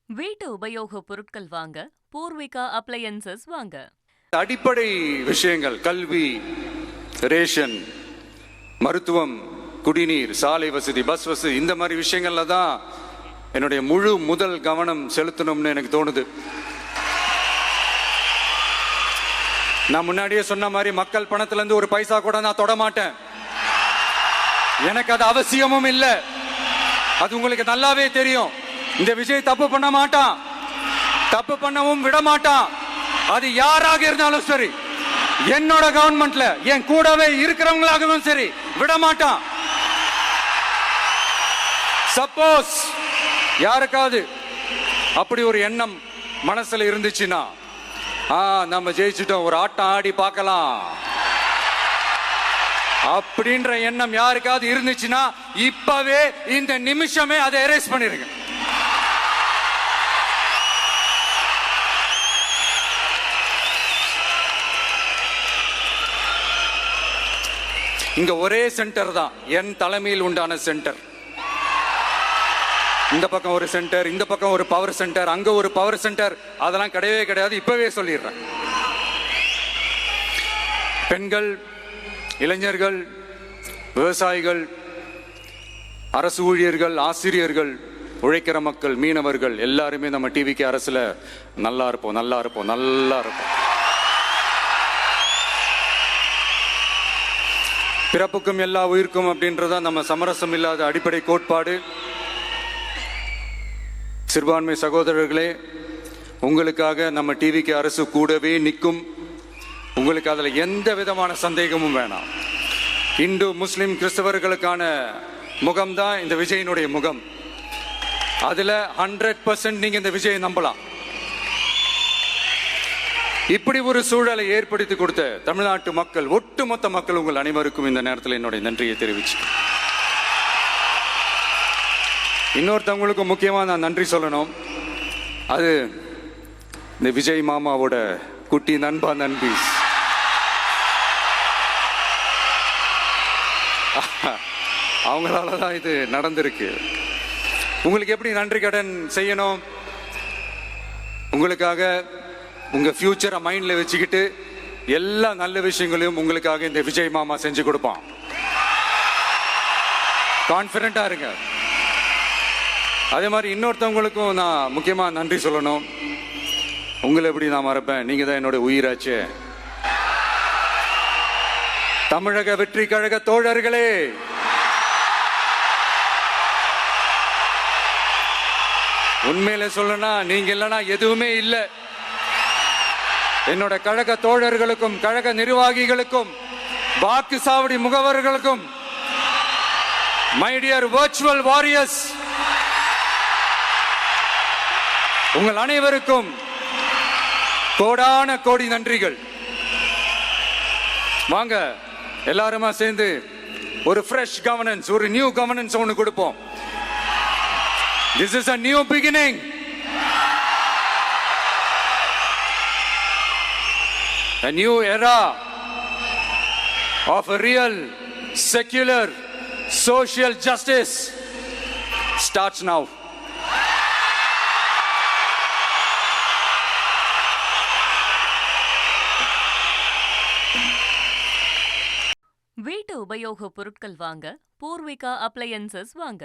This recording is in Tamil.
வீட்டு உபயோக பொருட்கள் வாங்க பூர்விகா அப்ளையன்சஸ் வாங்க. அடிப்படை விஷயங்கள் கல்வி, ரேஷன், மருத்துவம், குடிநீர், சாலை வசதி, பஸ் வசதி, இந்த மாதிரி விஷயங்கள்ல தான் என்னுடைய முழு முதல் கவனம் செலுத்தணும்னு எனக்கு தோணுது. நான் முன்னாடியே சொன்ன மாதிரி மக்கள் பணத்துல இருந்து ஒரு பைசா கூட நான் தொட மாட்டேன். எனக்கு அது அவசியமும் இல்லை. அது உங்களுக்கு நல்லாவே தெரியும். இந்த விஜய் தப்பு பண்ண மாட்டான், தப்பு பண்ணவும் விட மாட்டான். அது யாராக இருந்தாலும் சரி, என்னோட கவர்மெண்ட்ல என் கூடவே இருக்கிறவங்களாகவும் சரி, விட மாட்டான். சப்போஸ் யாருக்காவது அப்படி ஒரு எண்ணம் மனசுல இருந்துச்சுன்னா, நம்ம ஜெயிச்சுட்டோம், ஒரு ஆட்டம் ஆடி பார்க்கலாம் அப்படின்ற எண்ணம் யாருக்காவது இருந்துச்சுன்னா இப்பவே இந்த நிமிஷமே அதை எரேஸ் பண்ணிருங்க. இங்க ஒரே சென்டர் தான், என் தலைமையில் உண்டான சென்டர். இந்த பக்கம் ஒரு சென்டர், இந்த பக்கம் ஒரு பவர் சென்டர், அங்க ஒரு பவர் சென்டர், அதெல்லாம் கிடையவே கிடையாது. இப்பவே சொல்லிடுறேன். பெண்கள், இளைஞர்கள், விவசாயிகள், அரசு ஊழியர்கள், ஆசிரியர்கள், உழைக்கிற மக்கள், மீனவர்கள் எல்லாருமே நம்ம டிவிக்கு அரசுல நல்லா இருப்போம், நல்லா இருப்போம், நல்லா இருப்போம். பிறப்புக்கும் எல்லா உயிருக்கும் அப்படின்றத நம்ம சமரசம் இல்லாத அடிப்படை கோட்பாடு. சிறுபான்மை சகோதரர்களே, உங்களுக்காக நம்ம டிவிக்கு அரசு கூடவே நிற்கும். உங்களுக்கு அதுல எந்த விதமான சந்தேகமும் வேணாம். இந்து, முஸ்லிம், கிறிஸ்தவர்களுக்கான முகம்தான் இந்த விஜயனுடைய முகம். அதுல 100% நீங்க இந்த விஜயை நம்பலாம். இப்படி ஒரு சூழலை ஏற்படுத்தி கொடுத்த தமிழ்நாட்டு மக்கள், ஒட்டுமொத்த மக்கள், உங்கள் அனைவருக்கும் இந்த நேரத்தில் என்னுடைய நன்றியை தெரிவிச்சு, இன்னொருத்தவங்களுக்கு முக்கியமா நான் நன்றி சொல்லணும். அது இந்த விஜய் மாமாவோட குட்டி நண்பா, நண்பி. அவங்களாலதான் இது நடந்திருக்கு. உங்களுக்கு எப்படி நன்றி கடன் செய்யணும்? உங்களுக்காக உங்க ஃபியூச்சரை மைண்ட்ல வச்சுக்கிட்டு எல்லா நல்ல விஷயங்களையும் உங்களுக்காக இந்த விஜய் மாமா செஞ்சு கொடுப்பான். கான்பிடண்டா இருங்க. அதே மாதிரி இன்னொருத்தவங்களுக்கும் நான் முக்கியமா நன்றி சொல்லணும். உங்களை எப்படி நான் மறப்பேன்? நீங்க தான் என்னோட உயிராச்சு. தமிழக வெற்றி கழக தோழர்களே, உண்மையில சொல்லனா நீங்க இல்லைன்னா எதுவுமே இல்லை. என்னோட கழக தோழர்களுக்கும், கழக நிர்வாகிகளுக்கும், வாக்கு சாவடி முகவர்களுக்கும், மை டியர் வர்ச்சுவல் வாரியர்ஸ், உங்கள் அனைவருக்கும் கோடான கோடி நன்றிகள். வாங்க எல்லாருமா சேர்ந்து ஒரு ஃப்ரெஷ் கவர்னன்ஸ், ஒரு நியூ கவர்னன்ஸ் ஒன்று கொடுப்போம். This is a new beginning. A new era of a real, secular, social justice starts now. வீட்டு உபயோக பொருட்கள் வாங்க பூர்விகா அப்ளையன்சஸ் வாங்க.